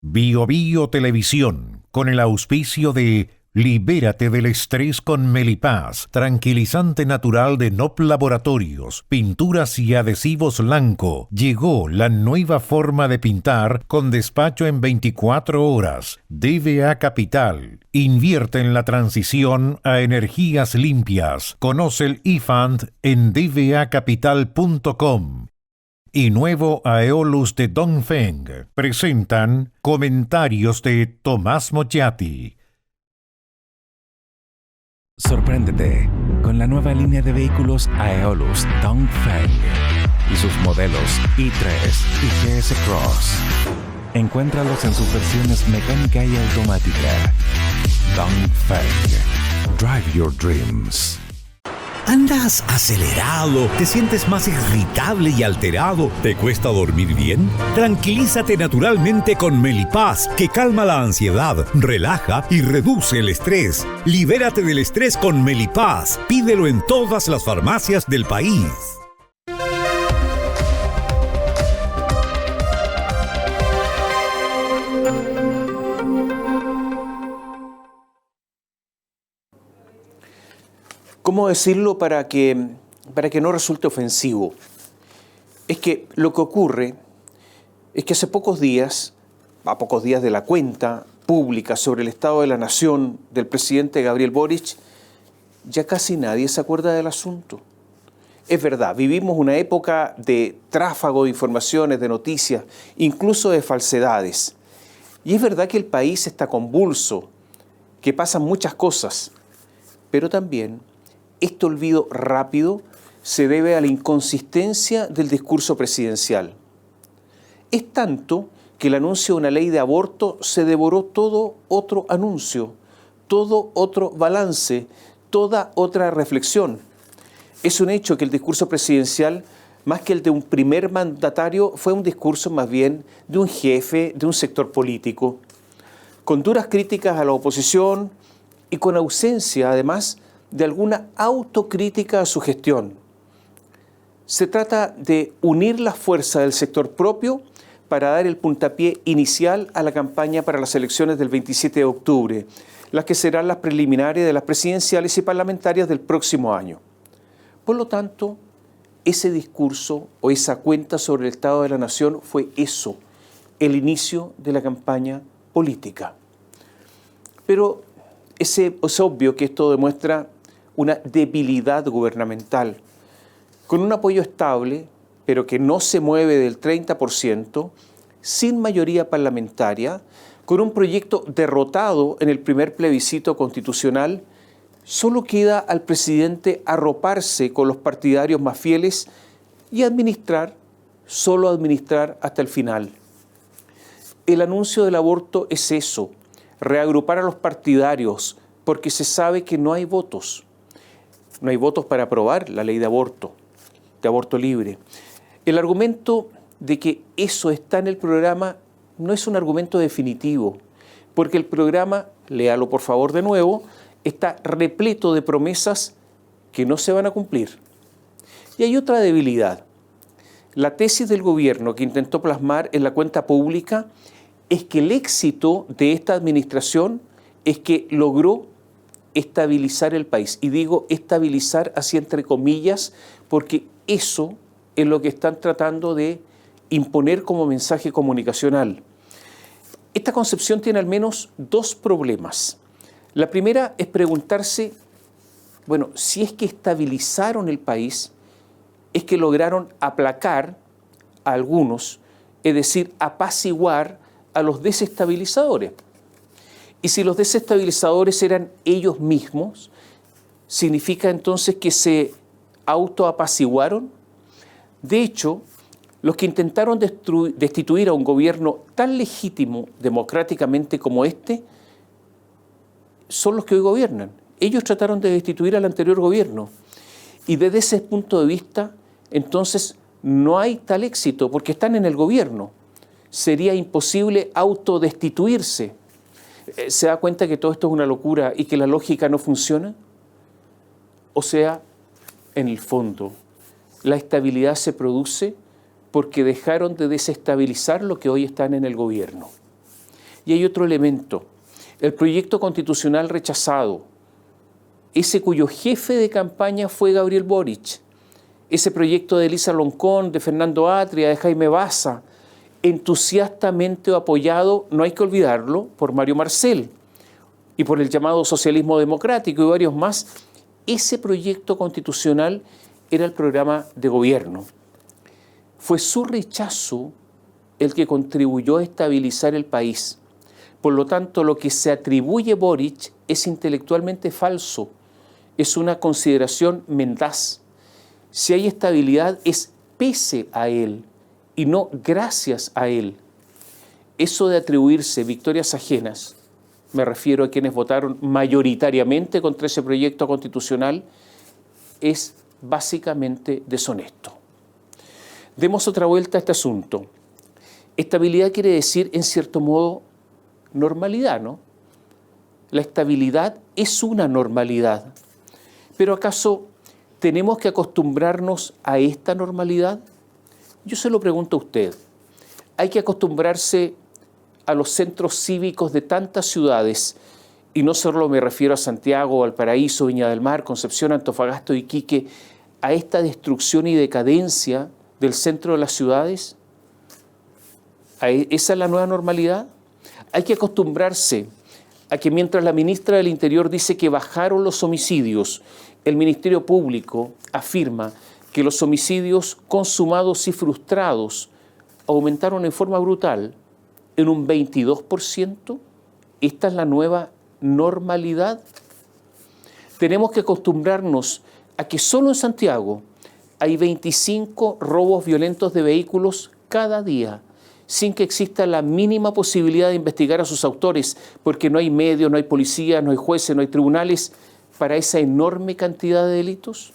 Bio Bio Televisión, con el auspicio de Libérate del estrés con Melipaz, tranquilizante natural de NOP Laboratorios, pinturas y adhesivos Lanco. Llegó la nueva forma de pintar con despacho en 24 horas. DVA Capital. Invierte en la transición a energías limpias. Conoce el eFund en dvacapital.com. Y nuevo Aeolus de Dongfeng presentan comentarios de Tomás Mochiati. Sorpréndete con la nueva línea de vehículos Aeolus Dongfeng y sus modelos i3 y GS Cross. Encuéntralos en sus versiones mecánica y automática. Dongfeng. Drive your dreams. ¿Andas acelerado? ¿Te sientes más irritable y alterado? ¿Te cuesta dormir bien? Tranquilízate naturalmente con Melipaz, que calma la ansiedad, relaja y reduce el estrés. Libérate del estrés con Melipaz. Pídelo en todas las farmacias del país. ¿Cómo decirlo para que no resulte ofensivo? Es que lo que ocurre es que a pocos días de la cuenta pública sobre el estado de la nación del presidente Gabriel Boric, ya casi nadie se acuerda del asunto. Es verdad, vivimos una época de tráfago de informaciones, de noticias, incluso de falsedades. Y es verdad que el país está convulso, que pasan muchas cosas, pero también este olvido rápido se debe a la inconsistencia del discurso presidencial. Es tanto que el anuncio de una ley de aborto se devoró todo otro anuncio, todo otro balance, toda otra reflexión. Es un hecho que el discurso presidencial, más que el de un primer mandatario, fue un discurso más bien de un jefe de un sector político, con duras críticas a la oposición y con ausencia, además, de alguna autocrítica a su gestión. Se trata de unir la fuerza del sector propio para dar el puntapié inicial a la campaña para las elecciones del 27 de octubre, las que serán las preliminares de las presidenciales y parlamentarias del próximo año. Por lo tanto, ese discurso o esa cuenta sobre el estado de la nación fue eso, el inicio de la campaña política. Pero es obvio que esto demuestra una debilidad gubernamental, con un apoyo estable, pero que no se mueve del 30%, sin mayoría parlamentaria, con un proyecto derrotado en el primer plebiscito constitucional. Solo queda al presidente arroparse con los partidarios más fieles y solo administrar hasta el final. El anuncio del aborto es eso, reagrupar a los partidarios, porque se sabe que no hay votos. No hay votos para aprobar la ley de aborto libre. El argumento de que eso está en el programa no es un argumento definitivo, porque el programa, léalo por favor de nuevo, está repleto de promesas que no se van a cumplir. Y hay otra debilidad. La tesis del gobierno que intentó plasmar en la cuenta pública es que el éxito de esta administración es que logró estabilizar el país. Y digo estabilizar así entre comillas, porque eso es lo que están tratando de imponer como mensaje comunicacional. Esta concepción tiene al menos dos problemas. La primera es preguntarse, bueno, si es que estabilizaron el país, es que lograron aplacar a algunos, es decir, apaciguar a los desestabilizadores. Y si los desestabilizadores eran ellos mismos, ¿significa entonces que se autoapaciguaron? De hecho, los que intentaron destituir a un gobierno tan legítimo democráticamente como este, son los que hoy gobiernan. Ellos trataron de destituir al anterior gobierno. Y desde ese punto de vista, entonces, no hay tal éxito, porque están en el gobierno. Sería imposible autodestituirse. ¿Se da cuenta que todo esto es una locura y que la lógica no funciona? O sea, en el fondo, la estabilidad se produce porque dejaron de desestabilizar lo que hoy están en el gobierno. Y hay otro elemento, el proyecto constitucional rechazado, ese cuyo jefe de campaña fue Gabriel Boric, ese proyecto de Elisa Loncón, de Fernando Atria, de Jaime Baza, entusiastamente apoyado, no hay que olvidarlo, por Mario Marcel y por el llamado socialismo democrático y varios más. Ese proyecto constitucional era el programa de gobierno. Fue su rechazo el que contribuyó a estabilizar el país. Por lo tanto, lo que se atribuye a Boric es intelectualmente falso, es una consideración mendaz. Si hay estabilidad es pese a él y no gracias a él. Eso de atribuirse victorias ajenas, me refiero a quienes votaron mayoritariamente contra ese proyecto constitucional, es básicamente deshonesto. Demos otra vuelta a este asunto. Estabilidad quiere decir, en cierto modo, normalidad, ¿no? La estabilidad es una normalidad. Pero ¿acaso tenemos que acostumbrarnos a esta normalidad? Yo se lo pregunto a usted. ¿Hay que acostumbrarse a los centros cívicos de tantas ciudades, y no solo me refiero a Santiago, Valparaíso, Viña del Mar, Concepción, Antofagasta y Iquique, a esta destrucción y decadencia del centro de las ciudades? ¿Esa es la nueva normalidad? Hay que acostumbrarse a que mientras la ministra del Interior dice que bajaron los homicidios, el Ministerio Público afirma que los homicidios consumados y frustrados aumentaron en forma brutal en un 22%. ¿Esta es la nueva normalidad? Tenemos que acostumbrarnos a que solo en Santiago hay 25 robos violentos de vehículos cada día, sin que exista la mínima posibilidad de investigar a sus autores, porque no hay medios, no hay policía, no hay jueces, no hay tribunales para esa enorme cantidad de delitos.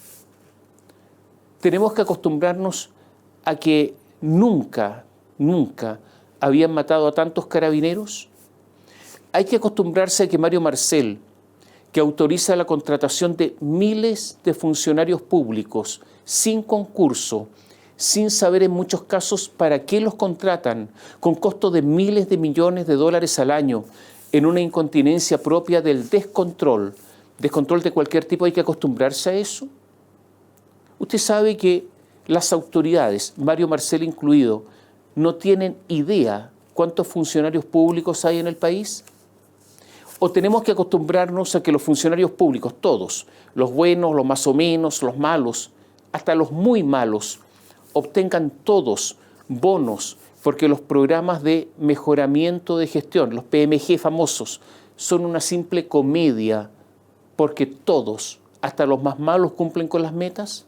Tenemos que acostumbrarnos a que nunca habían matado a tantos carabineros. Hay que acostumbrarse a que Mario Marcel, que autoriza la contratación de miles de funcionarios públicos sin concurso, sin saber en muchos casos para qué los contratan, con costos de miles de millones de dólares al año, en una incontinencia propia del descontrol de cualquier tipo. Hay que acostumbrarse a eso. Usted sabe que las autoridades, Mario Marcel incluido, no tienen idea cuántos funcionarios públicos hay en el país. ¿O tenemos que acostumbrarnos a que los funcionarios públicos, todos, los buenos, los más o menos, los malos, hasta los muy malos, obtengan todos bonos porque los programas de mejoramiento de gestión, los PMG famosos, son una simple comedia porque todos, hasta los más malos, cumplen con las metas?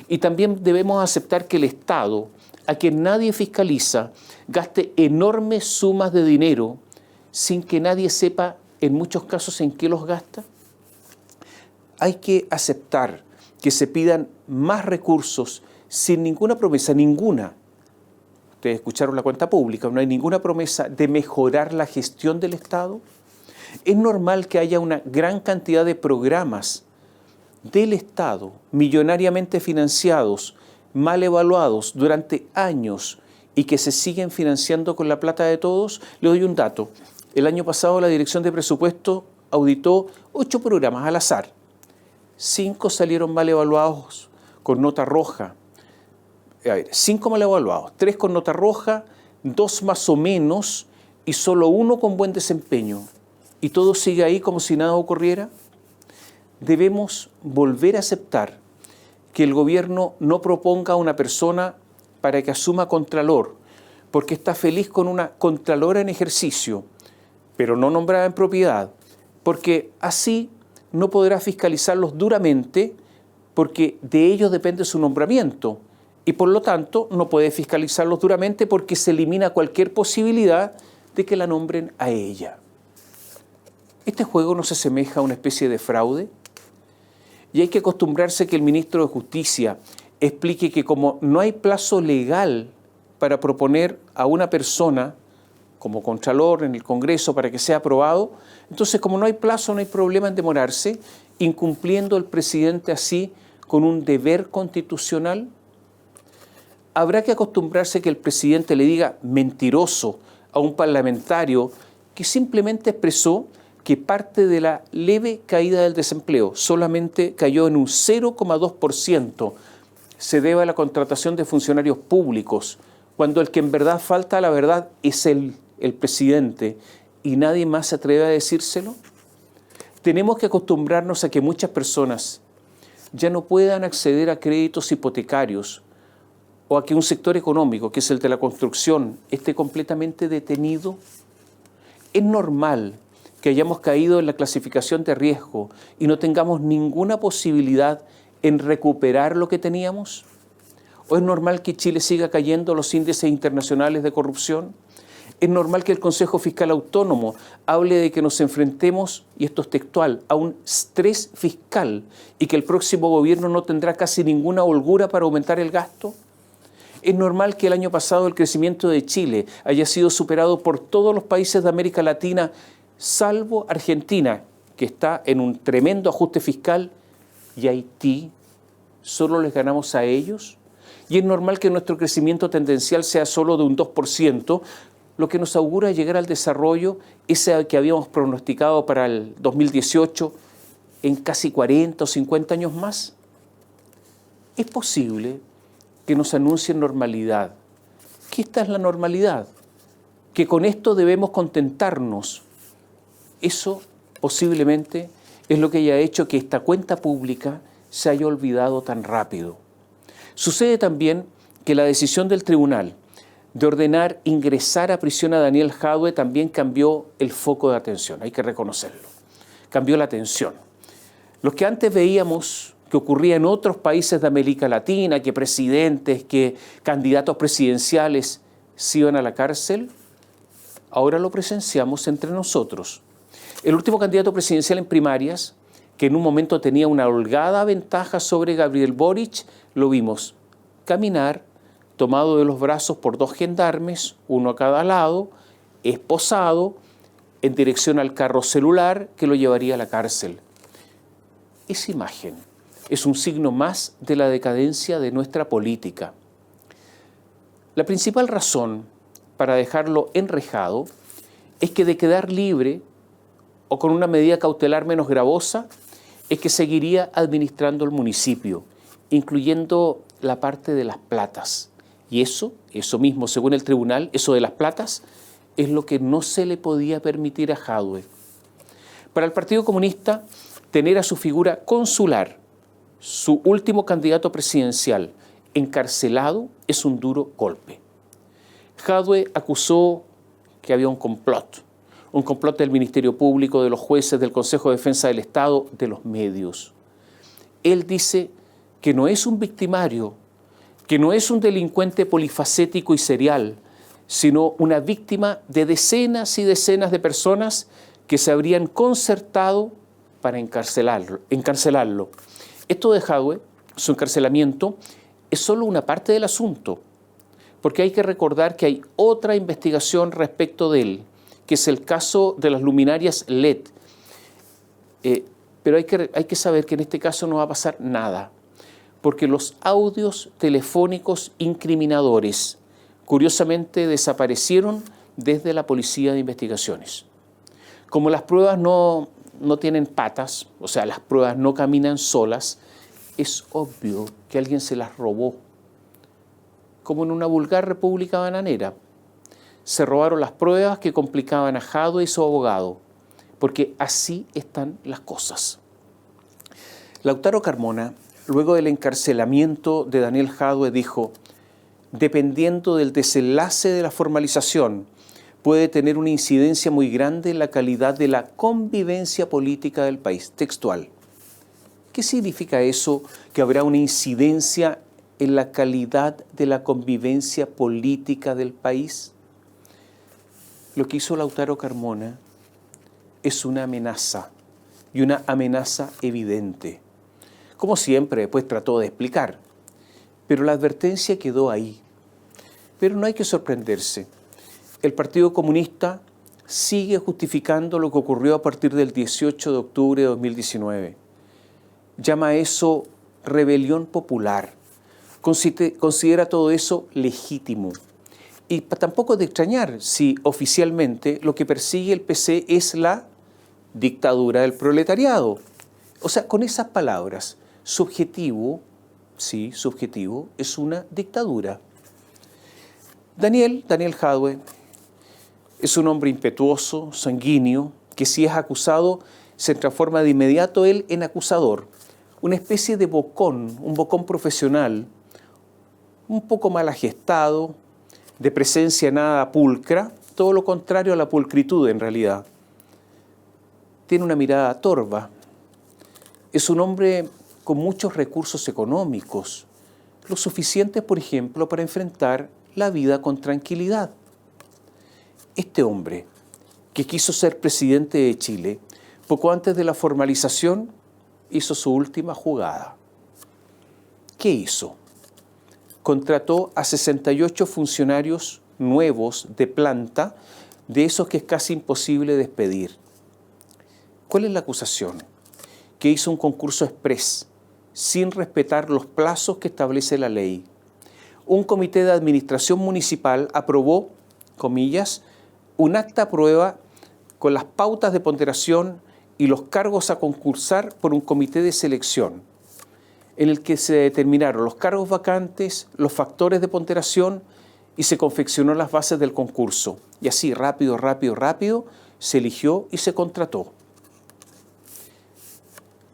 Y también debemos aceptar que el Estado, a quien nadie fiscaliza, gaste enormes sumas de dinero sin que nadie sepa en muchos casos en qué los gasta. Hay que aceptar que se pidan más recursos sin ninguna promesa, ninguna. Ustedes escucharon la cuenta pública, no hay ninguna promesa de mejorar la gestión del Estado. Es normal que haya una gran cantidad de programas del Estado, millonariamente financiados, mal evaluados durante años y que se siguen financiando con la plata de todos. Le doy un dato. El año pasado la Dirección de Presupuesto auditó 8 programas al azar. 5 salieron mal evaluados con nota roja. 5 mal evaluados, 3 con nota roja, 2 más o menos y solo 1 con buen desempeño. ¿Y todo sigue ahí como si nada ocurriera? Debemos volver a aceptar que el gobierno no proponga a una persona para que asuma contralor, porque está feliz con una contralora en ejercicio, pero no nombrada en propiedad, porque así no podrá fiscalizarlos duramente, porque de ellos depende su nombramiento, y por lo tanto no puede fiscalizarlos duramente porque se elimina cualquier posibilidad de que la nombren a ella. ¿Este juego no se asemeja a una especie de fraude? Y hay que acostumbrarse a que el ministro de Justicia explique que como no hay plazo legal para proponer a una persona como contralor en el Congreso para que sea aprobado, entonces como no hay plazo, no hay problema en demorarse, incumpliendo el presidente así con un deber constitucional. Habrá que acostumbrarse a que el presidente le diga mentiroso a un parlamentario que simplemente expresó que parte de la leve caída del desempleo, solamente cayó en un 0,2%, se debe a la contratación de funcionarios públicos, cuando el que en verdad falta a la verdad es el presidente, y nadie más se atreve a decírselo. Tenemos que acostumbrarnos a que muchas personas ya no puedan acceder a créditos hipotecarios o a que un sector económico, que es el de la construcción, esté completamente detenido. Es normal que hayamos caído en la clasificación de riesgo y no tengamos ninguna posibilidad en recuperar lo que teníamos. ¿O es normal que Chile siga cayendo los índices internacionales de corrupción? Es normal que el Consejo Fiscal Autónomo hable de que nos enfrentemos, y esto es textual, a un estrés fiscal y que el próximo gobierno no tendrá casi ninguna holgura para aumentar el gasto. Es normal que el año pasado el crecimiento de Chile haya sido superado por todos los países de América Latina, salvo Argentina, que está en un tremendo ajuste fiscal, y Haití, ¿solo les ganamos a ellos? Y es normal que nuestro crecimiento tendencial sea solo de un 2%, lo que nos augura llegar al desarrollo, ese que habíamos pronosticado para el 2018, en casi 40 o 50 años más. Es posible que nos anuncien normalidad, que esta es la normalidad, que con esto debemos contentarnos. Eso posiblemente es lo que haya hecho que esta cuenta pública se haya olvidado tan rápido. Sucede también que la decisión del tribunal de ordenar ingresar a prisión a Daniel Jadue también cambió el foco de atención, hay que reconocerlo. Cambió la atención. Los que antes veíamos que ocurría en otros países de América Latina, que presidentes, que candidatos presidenciales se iban a la cárcel, ahora lo presenciamos entre nosotros. El último candidato presidencial en primarias, que en un momento tenía una holgada ventaja sobre Gabriel Boric, lo vimos caminar tomado de los brazos por 2 gendarmes, uno a cada lado, esposado, en dirección al carro celular que lo llevaría a la cárcel. Esa imagen es un signo más de la decadencia de nuestra política. La principal razón para dejarlo enrejado es que de quedar libre o con una medida cautelar menos gravosa, es que seguiría administrando el municipio, incluyendo la parte de las platas. Y eso mismo, según el tribunal, eso de las platas, es lo que no se le podía permitir a Jadue. Para el Partido Comunista, tener a su figura consular, su último candidato presidencial, encarcelado, es un duro golpe. Jadue acusó que había un complot del Ministerio Público, de los jueces, del Consejo de Defensa del Estado, de los medios. Él dice que no es un victimario, que no es un delincuente polifacético y serial, sino una víctima de decenas y decenas de personas que se habrían concertado para encarcelarlo. Esto de Jadue, su encarcelamiento, es solo una parte del asunto, porque hay que recordar que hay otra investigación respecto de él, que es el caso de las luminarias LED. Pero hay que saber que en este caso no va a pasar nada, porque los audios telefónicos incriminadores, curiosamente, desaparecieron desde la Policía de Investigaciones. Como las pruebas no tienen patas, o sea, las pruebas no caminan solas, es obvio que alguien se las robó, como en una vulgar república bananera. Se robaron las pruebas que complicaban a Jadue y su abogado, porque así están las cosas. Lautaro Carmona, luego del encarcelamiento de Daniel Jadue, dijo: dependiendo del desenlace de la formalización, puede tener una incidencia muy grande en la calidad de la convivencia política del país. Textual. ¿Qué significa eso, que habrá una incidencia en la calidad de la convivencia política del país? Lo que hizo Lautaro Carmona es una amenaza, y una amenaza evidente. Como siempre, después trató de explicar, pero la advertencia quedó ahí. Pero no hay que sorprenderse. El Partido Comunista sigue justificando lo que ocurrió a partir del 18 de octubre de 2019. Llama a eso rebelión popular. Considera todo eso legítimo. Y tampoco es de extrañar si oficialmente lo que persigue el PC es la dictadura del proletariado. O sea, con esas palabras, subjetivo, sí, subjetivo, es una dictadura. Daniel Jadwe, es un hombre impetuoso, sanguíneo, que si es acusado, se transforma de inmediato él en acusador. Una especie de bocón, un bocón profesional, un poco mal agestado, de presencia nada pulcra, todo lo contrario a la pulcritud en realidad. Tiene una mirada torva. Es un hombre con muchos recursos económicos, lo suficientes, por ejemplo, para enfrentar la vida con tranquilidad. Este hombre, que quiso ser presidente de Chile, poco antes de la formalización, hizo su última jugada. ¿Qué hizo? Contrató a 68 funcionarios nuevos de planta, de esos que es casi imposible despedir. ¿Cuál es la acusación? Que hizo un concurso exprés, sin respetar los plazos que establece la ley. Un comité de administración municipal aprobó, comillas, un acta prueba con las pautas de ponderación y los cargos a concursar por un comité de selección, en el que se determinaron los cargos vacantes, los factores de ponderación y se confeccionó las bases del concurso. Y así, rápido, se eligió y se contrató.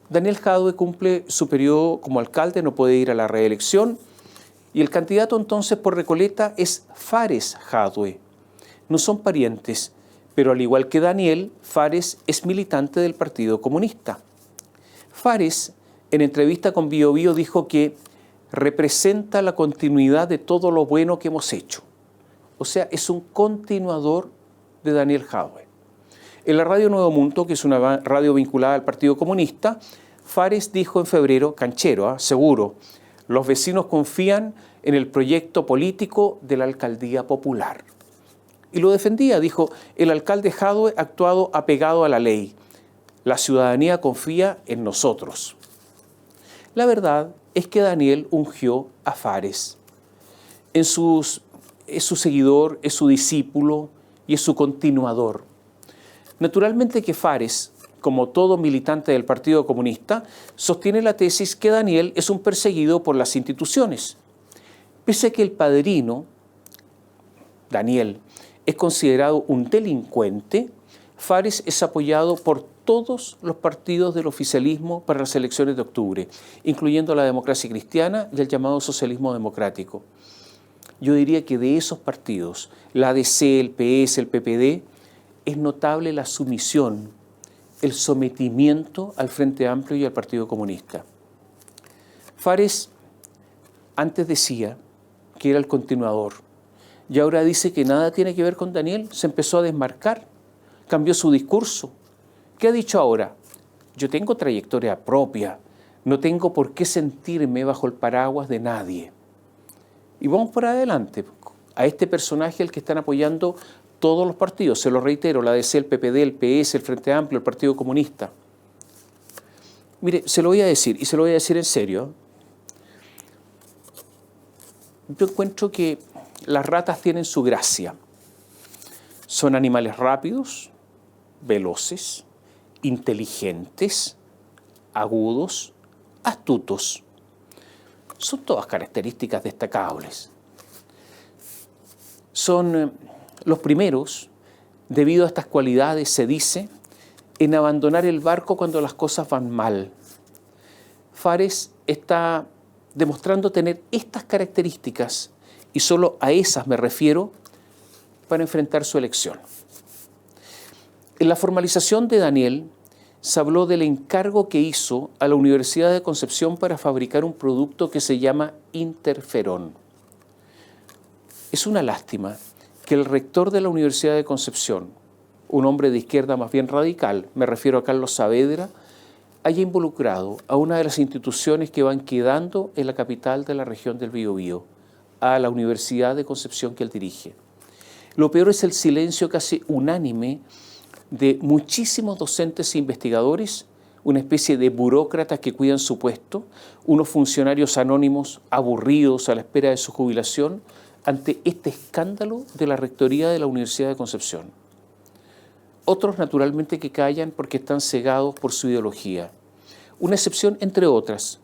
Daniel Jadwe cumple su periodo como alcalde, no puede ir a la reelección, y el candidato entonces por Recoleta es Fares Jadwe. No son parientes, pero al igual que Daniel, Fares es militante del Partido Comunista. Fares, en entrevista con Bio Bio, dijo que representa la continuidad de todo lo bueno que hemos hecho. O sea, es un continuador de Daniel Jadwe. En la Radio Nuevo Mundo, que es una radio vinculada al Partido Comunista, Fares dijo en febrero, canchero, seguro, los vecinos confían en el proyecto político de la Alcaldía Popular. Y lo defendía, dijo, el alcalde Jadwe ha actuado apegado a la ley. La ciudadanía confía en nosotros. La verdad es que Daniel ungió a Fares. Es su seguidor, es su discípulo y es su continuador. Naturalmente que Fares, como todo militante del Partido Comunista, sostiene la tesis que Daniel es un perseguido por las instituciones. Pese a que el padrino, Daniel, es considerado un delincuente, Fares es apoyado por todos los partidos del oficialismo para las elecciones de octubre, incluyendo la Democracia Cristiana y el llamado Socialismo Democrático. Yo diría que de esos partidos, la ADC, el PS, el PPD, es notable la sumisión, el sometimiento al Frente Amplio y al Partido Comunista. Fares antes decía que era el continuador y ahora dice que nada tiene que ver con Daniel, se empezó a desmarcar, cambió su discurso. ¿Qué ha dicho ahora? Yo tengo trayectoria propia, no tengo por qué sentirme bajo el paraguas de nadie. Y vamos por adelante, a este personaje al que están apoyando todos los partidos, se lo reitero, la ADC, el PPD, el PS, el Frente Amplio, el Partido Comunista. Mire, se lo voy a decir, y se lo voy a decir en serio. Yo encuentro que las ratas tienen su gracia. Son animales rápidos, veloces, inteligentes, agudos, astutos. Son todas características destacables. Son los primeros, debido a estas cualidades, se dice, en abandonar el barco cuando las cosas van mal. Fares está demostrando tener estas características, y solo a esas me refiero, para enfrentar su elección. En la formalización de Daniel se habló del encargo que hizo a la Universidad de Concepción para fabricar un producto que se llama interferón. Es una lástima que el rector de la Universidad de Concepción, un hombre de izquierda más bien radical, me refiero a Carlos Saavedra, haya involucrado a una de las instituciones que van quedando en la capital de la región del Biobío, a la Universidad de Concepción que él dirige. Lo peor es el silencio casi unánime de muchísimos docentes e investigadores, una especie de burócratas que cuidan su puesto, unos funcionarios anónimos aburridos a la espera de su jubilación, ante este escándalo de la rectoría de la Universidad de Concepción. Otros, naturalmente, que callan porque están cegados por su ideología. Una excepción, entre otras,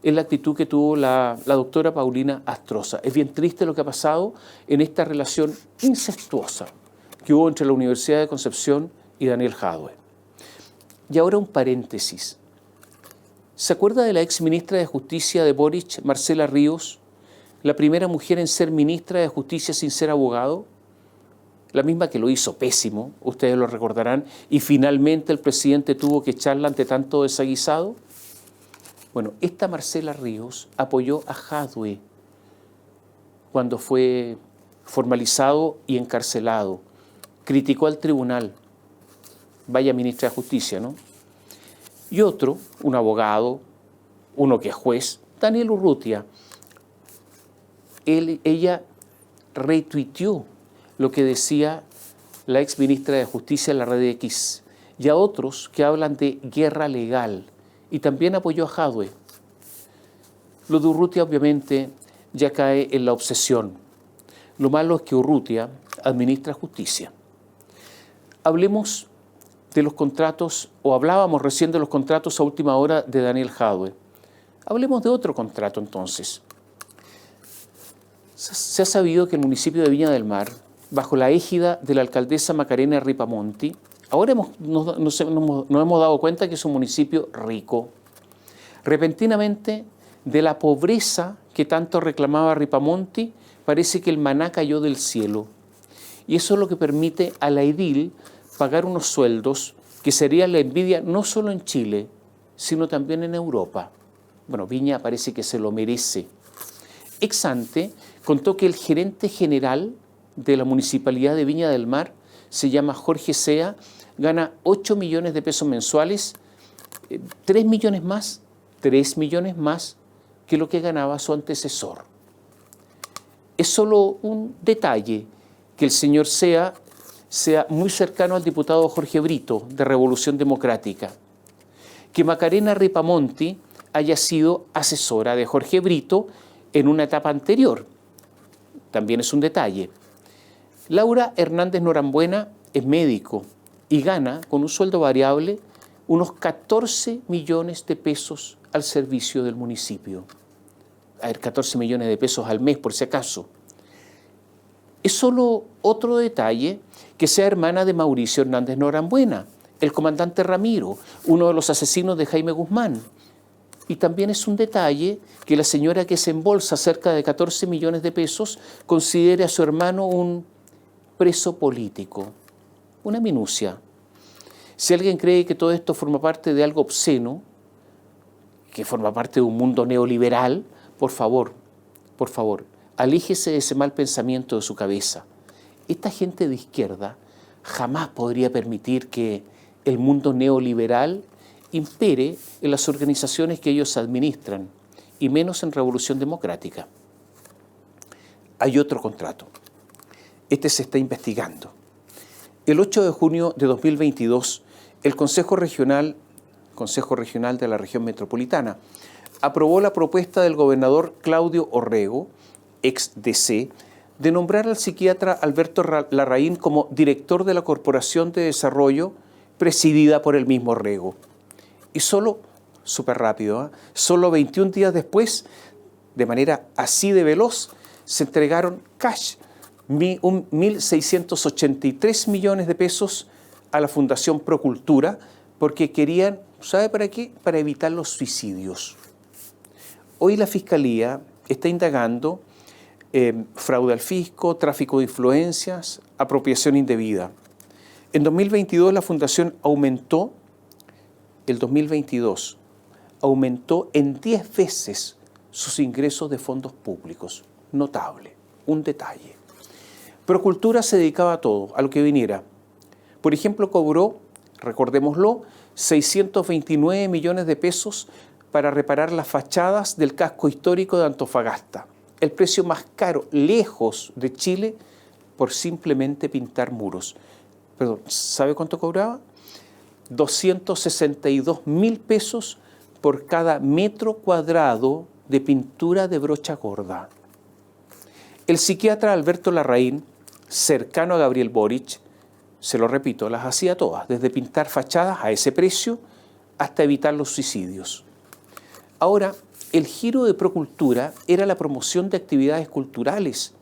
es la actitud que tuvo la doctora Paulina Astroza. Es bien triste lo que ha pasado en esta relación incestuosa que hubo entre la Universidad de Concepción y Daniel Jadwe. Y ahora un paréntesis. ¿Se acuerda de la ex ministra de Justicia de Boric, Marcela Ríos, la primera mujer en ser ministra de Justicia sin ser abogado? La misma que lo hizo pésimo, ustedes lo recordarán, y finalmente el presidente tuvo que echarla ante tanto desaguisado. Bueno, esta Marcela Ríos apoyó a Jadwe cuando fue formalizado y encarcelado. Criticó al tribunal. Vaya ministra de Justicia, ¿no? Y otro, un abogado, uno que es juez, Daniel Urrutia, ella retuiteó lo que decía la ex ministra de Justicia en la red X, y a otros que hablan de guerra legal, y también apoyó a Jadwe. Lo de Urrutia obviamente ya cae en la obsesión. Lo malo es que Urrutia administra justicia. Hablemos de los contratos, o hablábamos recién de los contratos a última hora de Daniel Jadwe. Hablemos de otro contrato entonces. Se ha sabido que el municipio de Viña del Mar, bajo la égida de la alcaldesa Macarena Ripamonti, ahora nos hemos dado cuenta que es un municipio rico. Repentinamente, de la pobreza que tanto reclamaba Ripamonti, parece que el maná cayó del cielo. Y eso es lo que permite a la edil pagar unos sueldos que serían la envidia no solo en Chile, sino también en Europa. Bueno, Viña parece que se lo merece. Ex ante, contó que el gerente general de la Municipalidad de Viña del Mar, se llama Jorge Sea, gana 8 millones de pesos mensuales, 3 millones más que lo que ganaba su antecesor. Es solo un detalle que el señor Sea muy cercano al diputado Jorge Brito, de Revolución Democrática. Que Macarena Ripamonti haya sido asesora de Jorge Brito en una etapa anterior, también es un detalle. Laura Hernández Norambuena es médico y gana, con un sueldo variable, unos 14 millones de pesos al servicio del municipio. A ver, 14 millones de pesos al mes, por si acaso. Es solo otro detalle que sea hermana de Mauricio Hernández Norambuena, el comandante Ramiro, uno de los asesinos de Jaime Guzmán. Y también es un detalle que la señora que se embolsa cerca de 14 millones de pesos considere a su hermano un preso político. Una minucia. Si alguien cree que todo esto forma parte de algo obsceno, que forma parte de un mundo neoliberal, por favor, aléjese de ese mal pensamiento de su cabeza. Esta gente de izquierda jamás podría permitir que el mundo neoliberal impere en las organizaciones que ellos administran, y menos en Revolución Democrática. Hay otro contrato. Este se está investigando. El 8 de junio de 2022, el Consejo Regional de la Región Metropolitana aprobó la propuesta del gobernador Claudio Orrego, ex DC, de nombrar al psiquiatra Alberto Larraín como director de la Corporación de Desarrollo presidida por el mismo Orrego. Y solo 21 días después, de manera así de veloz, se entregaron cash, 1.683 millones de pesos a la Fundación Procultura, porque querían, ¿sabe para qué? Para evitar los suicidios. Hoy la Fiscalía está indagando fraude al fisco, tráfico de influencias, apropiación indebida. En 2022 la Fundación aumentó en 10 veces sus ingresos de fondos públicos. Notable, un detalle. Procultura se dedicaba a todo, a lo que viniera. Por ejemplo, cobró, recordémoslo, 629 millones de pesos para reparar las fachadas del casco histórico de Antofagasta. El precio más caro, lejos de Chile, por simplemente pintar muros. Perdón, ¿sabe cuánto cobraba? 262.000 pesos por cada metro cuadrado de pintura de brocha gorda. El psiquiatra Alberto Larraín, cercano a Gabriel Boric, se lo repito, las hacía todas, desde pintar fachadas a ese precio hasta evitar los suicidios. Ahora, el giro de Procultura era la promoción de actividades culturales,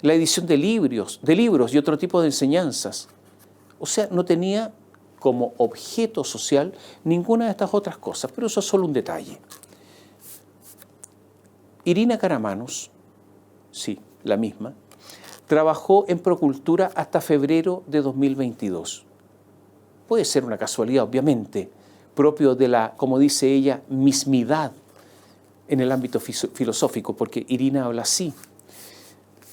la edición de libros y otro tipo de enseñanzas. O sea, no tenía como objeto social ninguna de estas otras cosas, pero eso es solo un detalle. Irina Caramanos, sí, la misma, trabajó en Procultura hasta febrero de 2022. Puede ser una casualidad, obviamente, propio de la, como dice ella, mismidad en el ámbito filosófico, porque Irina habla así.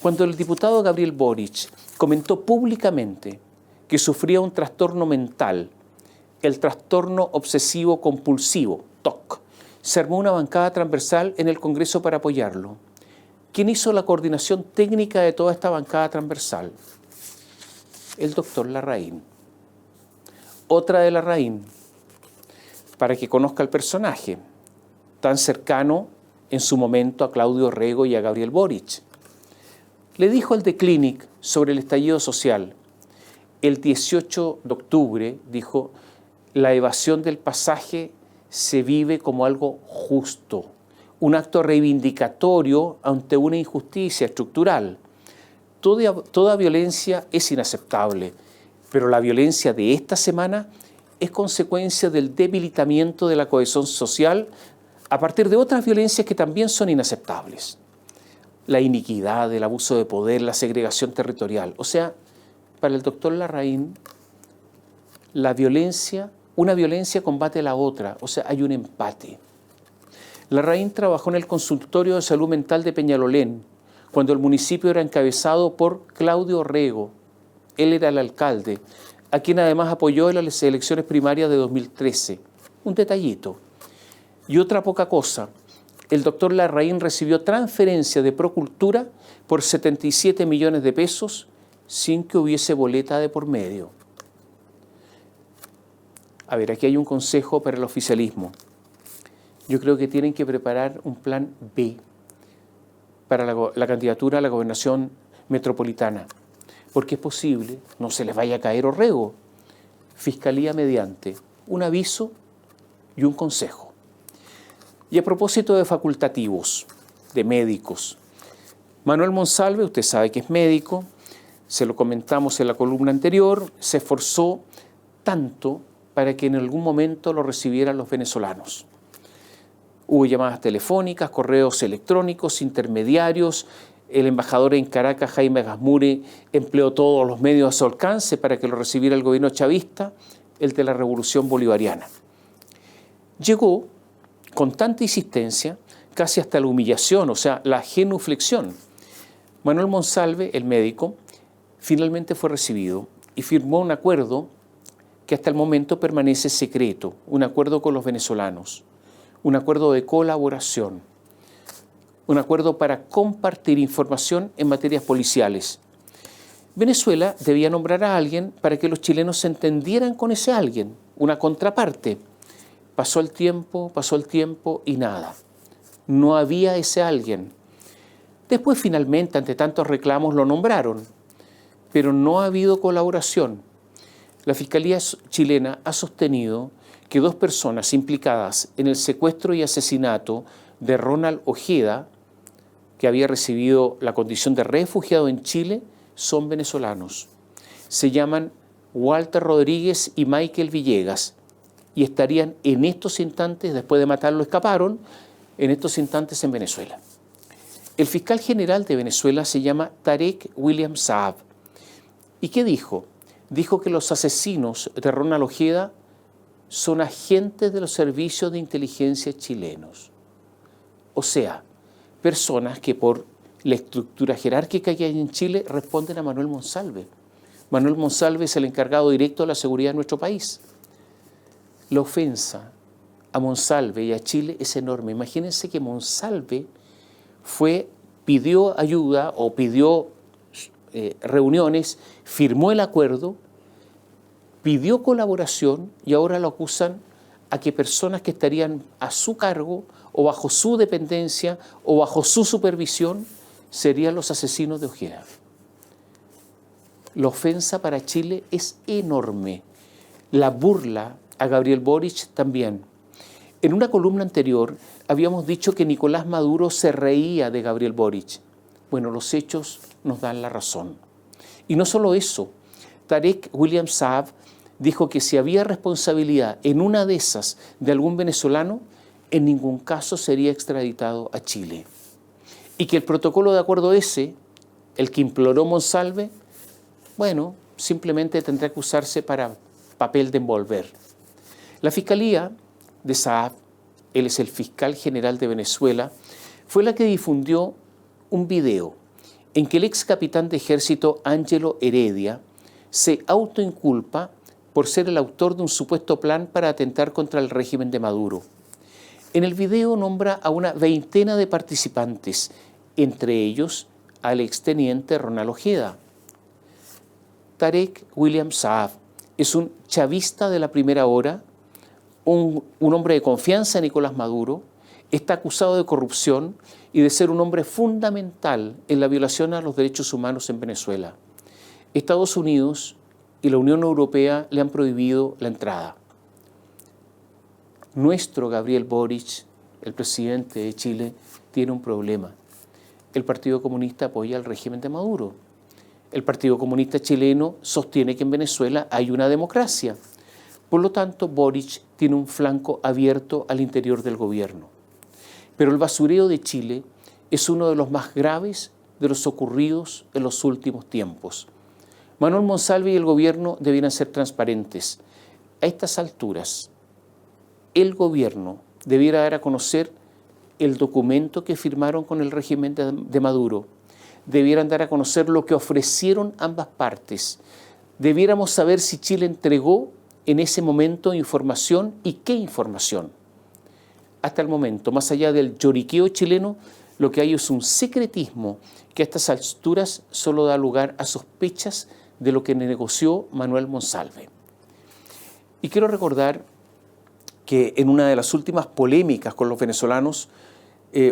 Cuando el diputado Gabriel Boric comentó públicamente que sufría un trastorno mental, el trastorno obsesivo compulsivo, TOC, se armó una bancada transversal en el Congreso para apoyarlo. ¿Quién hizo la coordinación técnica de toda esta bancada transversal? El doctor Larraín. Otra de Larraín, para que conozca el personaje, tan cercano en su momento a Claudio Rego y a Gabriel Boric. Le dijo al The Clinic sobre el estallido social. El 18 de octubre dijo, la evasión del pasaje se vive como algo justo, un acto reivindicatorio ante una injusticia estructural. Toda violencia es inaceptable, pero la violencia de esta semana es consecuencia del debilitamiento de la cohesión social a partir de otras violencias que también son inaceptables. La iniquidad, el abuso de poder, la segregación territorial. O sea, para el doctor Larraín, la violencia, una violencia combate a la otra, o sea, hay un empate. Larraín trabajó en el consultorio de salud mental de Peñalolén, cuando el municipio era encabezado por Claudio Rego. Él era el alcalde, a quien además apoyó en las elecciones primarias de 2013. Un detallito. Y otra poca cosa, el doctor Larraín recibió transferencia de Procultura por 77 millones de pesos sin que hubiese boleta de por medio. A ver, aquí hay un consejo para el oficialismo. Yo creo que tienen que preparar un plan B para la candidatura a la gobernación metropolitana, porque es posible, no se les vaya a caer Orrego, fiscalía mediante, un aviso y un consejo. Y a propósito de facultativos, de médicos, Manuel Monsalve, usted sabe que es médico, se lo comentamos en la columna anterior, se esforzó tanto para que en algún momento lo recibieran los venezolanos. Hubo llamadas telefónicas, correos electrónicos, intermediarios. El embajador en Caracas, Jaime Gasmuri, empleó todos los medios a su alcance para que lo recibiera el gobierno chavista, el de la Revolución Bolivariana. Llegó con tanta insistencia, casi hasta la humillación, o sea, la genuflexión. Manuel Monsalve, el médico, finalmente fue recibido y firmó un acuerdo que hasta el momento permanece secreto, un acuerdo con los venezolanos, un acuerdo de colaboración, un acuerdo para compartir información en materias policiales. Venezuela debía nombrar a alguien para que los chilenos se entendieran con ese alguien, una contraparte. Pasó el tiempo y nada. No había ese alguien. Después finalmente, ante tantos reclamos, lo nombraron, pero no ha habido colaboración. La Fiscalía chilena ha sostenido que 2 personas implicadas en el secuestro y asesinato de Ronald Ojeda, que había recibido la condición de refugiado en Chile, son venezolanos. Se llaman Walter Rodríguez y Michael Villegas y estarían en estos instantes, después de matarlo escaparon, en estos instantes en Venezuela. El fiscal general de Venezuela se llama Tarek William Saab. ¿Y qué dijo? Dijo que los asesinos de Ronald Ojeda son agentes de los servicios de inteligencia chilenos. O sea, personas que por la estructura jerárquica que hay en Chile responden a Manuel Monsalve. Manuel Monsalve es el encargado directo de la seguridad de nuestro país. La ofensa a Monsalve y a Chile es enorme. Imagínense que Monsalve pidió ayuda o pidió reuniones, firmó el acuerdo, pidió colaboración y ahora lo acusan a que personas que estarían a su cargo o bajo su dependencia o bajo su supervisión serían los asesinos de Ojeda. La ofensa para Chile es enorme. La burla a Gabriel Boric también. En una columna anterior habíamos dicho que Nicolás Maduro se reía de Gabriel Boric. Bueno, los hechos nos dan la razón. Y no solo eso, Tarek William Saab dijo que si había responsabilidad en una de esas de algún venezolano, en ningún caso sería extraditado a Chile. Y que el protocolo de acuerdo ese, el que imploró Monsalve, bueno, simplemente tendrá que usarse para papel de envolver. La Fiscalía de Saab, él es el fiscal general de Venezuela, fue la que difundió un video en que el ex capitán de ejército Ángelo Heredia se autoinculpa por ser el autor de un supuesto plan para atentar contra el régimen de Maduro. En el video nombra a una veintena de participantes, entre ellos al exteniente Ronald Ojeda. Tarek William Saab es un chavista de la primera hora, un hombre de confianza de Nicolás Maduro, está acusado de corrupción y de ser un hombre fundamental en la violación a los derechos humanos en Venezuela. Estados Unidos y la Unión Europea le han prohibido la entrada. Nuestro Gabriel Boric, el presidente de Chile, tiene un problema. El Partido Comunista apoya al régimen de Maduro. El Partido Comunista chileno sostiene que en Venezuela hay una democracia. Por lo tanto, Boric tiene un flanco abierto al interior del gobierno. Pero el basureo de Chile es uno de los más graves de los ocurridos en los últimos tiempos. Manuel Monsalve y el gobierno debieran ser transparentes. A estas alturas, el gobierno debiera dar a conocer el documento que firmaron con el régimen de Maduro. Debieran dar a conocer lo que ofrecieron ambas partes. Debiéramos saber si Chile entregó en ese momento información y qué información. Hasta el momento, más allá del lloriqueo chileno, lo que hay es un secretismo que a estas alturas solo da lugar a sospechas de lo que negoció Manuel Monsalve. Y quiero recordar que en una de las últimas polémicas con los venezolanos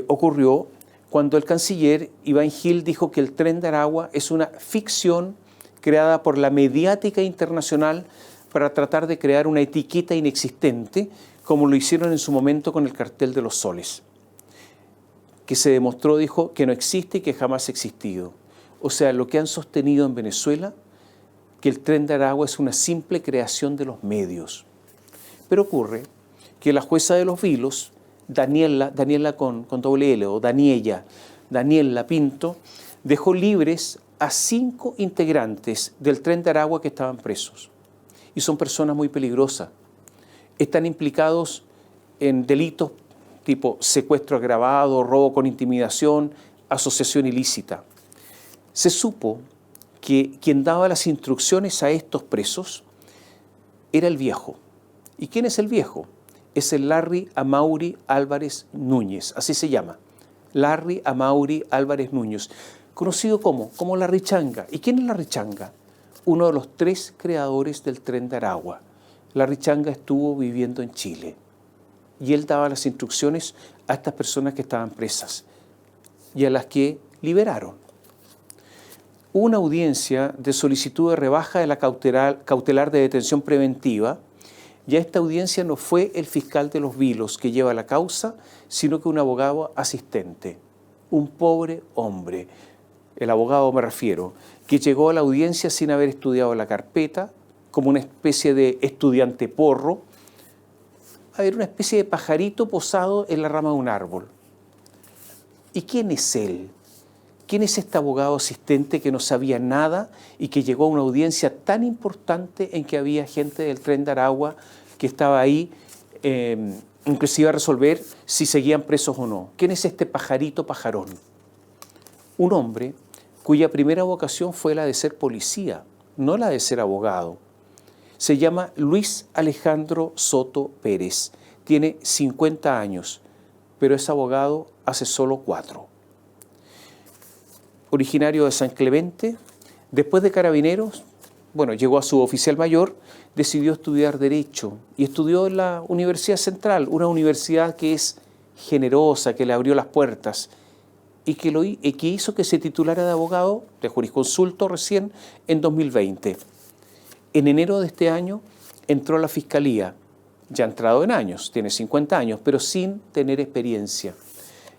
ocurrió cuando el canciller Iván Gil dijo que el Tren de Aragua es una ficción creada por la mediática internacional para tratar de crear una etiqueta inexistente, como lo hicieron en su momento con el cartel de los soles, que se demostró, dijo, que no existe y que jamás ha existido. O sea, lo que han sostenido en Venezuela, que el Tren de Aragua es una simple creación de los medios. Pero ocurre que la jueza de los Vilos, Daniela con doble L, o Daniela Pinto, dejó libres a 5 integrantes del Tren de Aragua que estaban presos. Y son personas muy peligrosas. Están implicados en delitos tipo secuestro agravado, robo con intimidación, asociación ilícita. Se supo que quien daba las instrucciones a estos presos era el viejo. ¿Y quién es el viejo? Es el Larry Amaury Álvarez Núñez, así se llama. Larry Amaury Álvarez Núñez, conocido como Larry Changa. ¿Y quién es Larry Changa? Uno de los 3 creadores del Tren de Aragua. Larry Changa estuvo viviendo en Chile y él daba las instrucciones a estas personas que estaban presas y a las que liberaron. Hubo una audiencia de solicitud de rebaja de la cautelar de detención preventiva y a esta audiencia no fue el fiscal de los Vilos que lleva la causa, sino que un abogado asistente, un pobre hombre, el abogado me refiero, que llegó a la audiencia sin haber estudiado la carpeta, como una especie de estudiante porro, a ver, una especie de pajarito posado en la rama de un árbol. ¿Y quién es él? ¿Quién es este abogado asistente que no sabía nada y que llegó a una audiencia tan importante en que había gente del Tren de Aragua que estaba ahí, inclusive a resolver si seguían presos o no? ¿Quién es este pajarito pajarón? Un hombre cuya primera vocación fue la de ser policía, no la de ser abogado. Se llama Luis Alejandro Soto Pérez, tiene 50 años, pero es abogado hace solo 4. Originario de San Clemente, después de Carabineros, llegó a suboficial mayor, decidió estudiar Derecho y estudió en la Universidad Central, una universidad que es generosa, que le abrió las puertas. y que hizo que se titulara de abogado de jurisconsulto recién en 2020. En enero de este año entró a la Fiscalía, ya entrado en años, tiene 50 años, pero sin tener experiencia.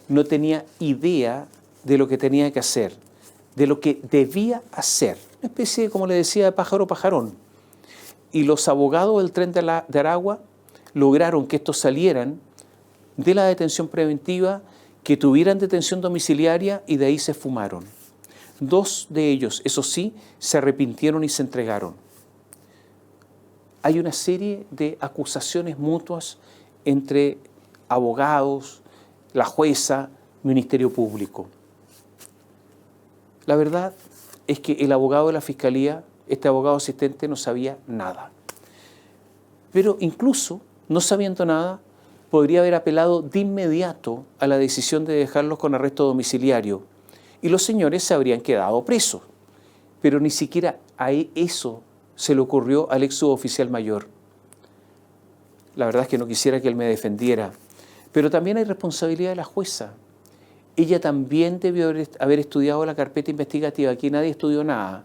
No tenía idea de lo que tenía que hacer, de lo que debía hacer. Una especie, como le decía, de pájaro pajarón. Y los abogados del Tren de Aragua lograron que estos salieran de la detención preventiva, que tuvieran detención domiciliaria y de ahí se fumaron. 2 de ellos, eso sí, se arrepintieron y se entregaron. Hay una serie de acusaciones mutuas entre abogados, la jueza, Ministerio Público. La verdad es que el abogado de la Fiscalía, este abogado asistente, no sabía nada. Pero incluso, no sabiendo nada, podría haber apelado de inmediato a la decisión de dejarlos con arresto domiciliario y los señores se habrían quedado presos. Pero ni siquiera a eso se le ocurrió al ex suboficial mayor. La verdad es que no quisiera que él me defendiera, pero también hay responsabilidad de la jueza. Ella también debió haber estudiado la carpeta investigativa. Aquí nadie estudió nada.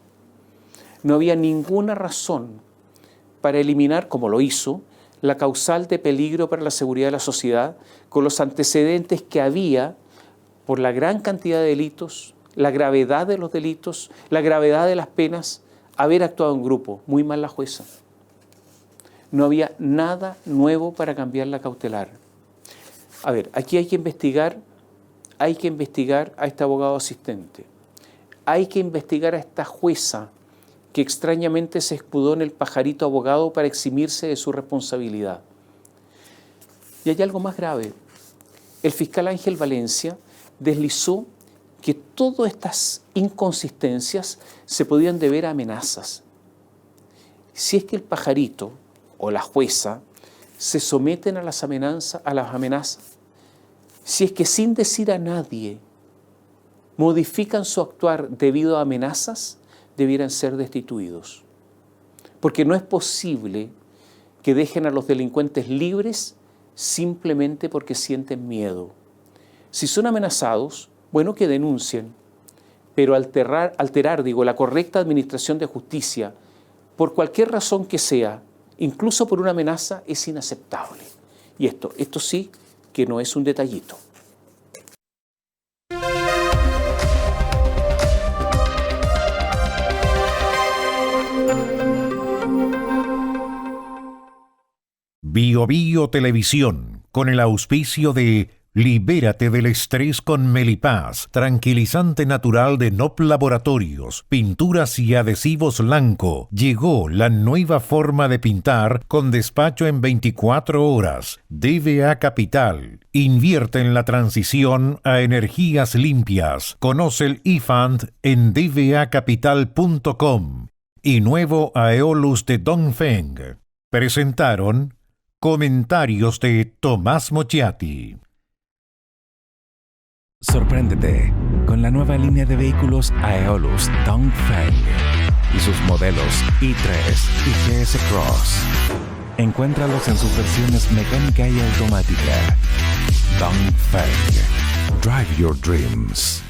No había ninguna razón para eliminar, como lo hizo, la causal de peligro para la seguridad de la sociedad, con los antecedentes que había por la gran cantidad de delitos, la gravedad de los delitos, la gravedad de las penas, haber actuado en grupo. Muy mal la jueza. No había nada nuevo para cambiar la cautelar. A ver, aquí hay que investigar a este abogado asistente. Hay que investigar a esta jueza que extrañamente se escudó en el pajarito abogado para eximirse de su responsabilidad. Y hay algo más grave. El fiscal Ángel Valencia deslizó que todas estas inconsistencias se podían deber a amenazas. Si es que el pajarito o la jueza se someten a las amenazas, si es que sin decir a nadie modifican su actuar debido a amenazas, debieran ser destituidos. Porque no es posible que dejen a los delincuentes libres simplemente porque sienten miedo. Si son amenazados, bueno, que denuncien, pero alterar, la correcta administración de justicia, por cualquier razón que sea, incluso por una amenaza, es inaceptable. Y esto sí que no es un detallito. Bio Bio Televisión, con el auspicio de Libérate del estrés con Melipaz, tranquilizante natural de NOP Laboratorios, pinturas y adhesivos Lanco. Llegó la nueva forma de pintar con despacho en 24 horas. DVA Capital. Invierte en la transición a energías limpias. Conoce el eFund en dvacapital.com. Y nuevo Aeolus de Dongfeng. Presentaron comentarios de Tomás Mochiati. Sorpréndete con la nueva línea de vehículos Aeolus Dongfeng y sus modelos i3 y GS Cross. Encuéntralos en sus versiones mecánica y automática. Dongfeng. Drive your dreams.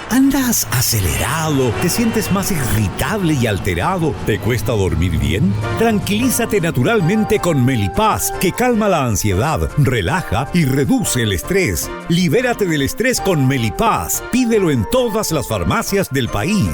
¿Andas acelerado? ¿Te sientes más irritable y alterado? ¿Te cuesta dormir bien? Tranquilízate naturalmente con Melipaz, que calma la ansiedad, relaja y reduce el estrés. Libérate del estrés con Melipaz. Pídelo en todas las farmacias del país.